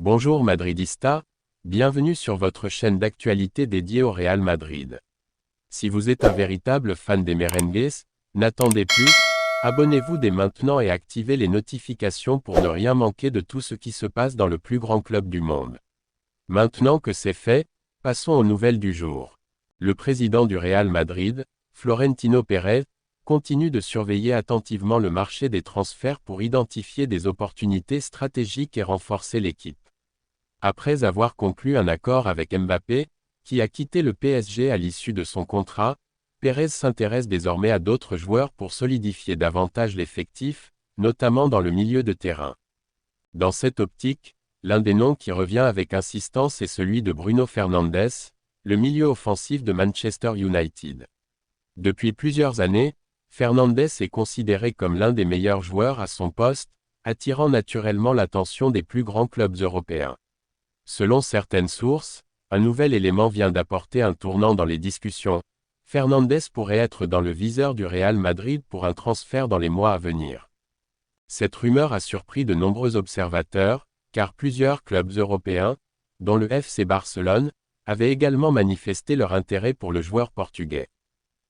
Bonjour Madridista, bienvenue sur votre chaîne d'actualité dédiée au Real Madrid. Si vous êtes un véritable fan des merengues, n'attendez plus, abonnez-vous dès maintenant et activez les notifications pour ne rien manquer de tout ce qui se passe dans le plus grand club du monde. Maintenant que c'est fait, passons aux nouvelles du jour. Le président du Real Madrid, Florentino Pérez, continue de surveiller attentivement le marché des transferts pour identifier des opportunités stratégiques et renforcer l'équipe. Après avoir conclu un accord avec Mbappé, qui a quitté le PSG à l'issue de son contrat, Pérez s'intéresse désormais à d'autres joueurs pour solidifier davantage l'effectif, notamment dans le milieu de terrain. Dans cette optique, l'un des noms qui revient avec insistance est celui de Bruno Fernandes, le milieu offensif de Manchester United. Depuis plusieurs années, Fernandes est considéré comme l'un des meilleurs joueurs à son poste, attirant naturellement l'attention des plus grands clubs européens. Selon certaines sources, un nouvel élément vient d'apporter un tournant dans les discussions. Fernandes pourrait être dans le viseur du Real Madrid pour un transfert dans les mois à venir. Cette rumeur a surpris de nombreux observateurs, car plusieurs clubs européens, dont le FC Barcelone, avaient également manifesté leur intérêt pour le joueur portugais.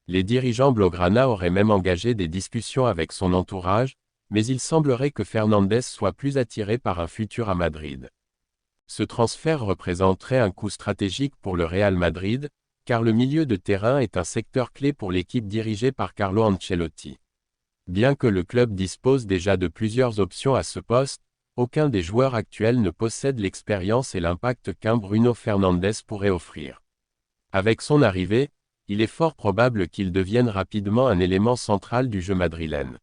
Les dirigeants blaugrana auraient même engagé des discussions avec son entourage, mais il semblerait que Fernandes soit plus attiré par un futur à Madrid. Ce transfert représenterait un coup stratégique pour le Real Madrid, car le milieu de terrain est un secteur clé pour l'équipe dirigée par Carlo Ancelotti. Bien que le club dispose déjà de plusieurs options à ce poste, aucun des joueurs actuels ne possède l'expérience et l'impact qu'un Bruno Fernandes pourrait offrir. Avec son arrivée, il est fort probable qu'il devienne rapidement un élément central du jeu madrilène.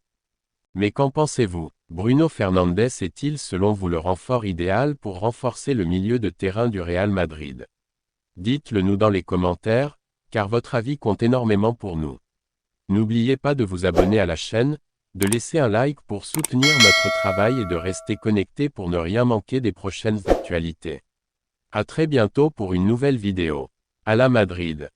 Mais qu'en pensez-vous? Bruno Fernandes est-il selon vous le renfort idéal pour renforcer le milieu de terrain du Real Madrid? Dites-le nous dans les commentaires, car votre avis compte énormément pour nous. N'oubliez pas de vous abonner à la chaîne, de laisser un like pour soutenir notre travail et de rester connecté pour ne rien manquer des prochaines actualités. À très bientôt pour une nouvelle vidéo. À la Madrid.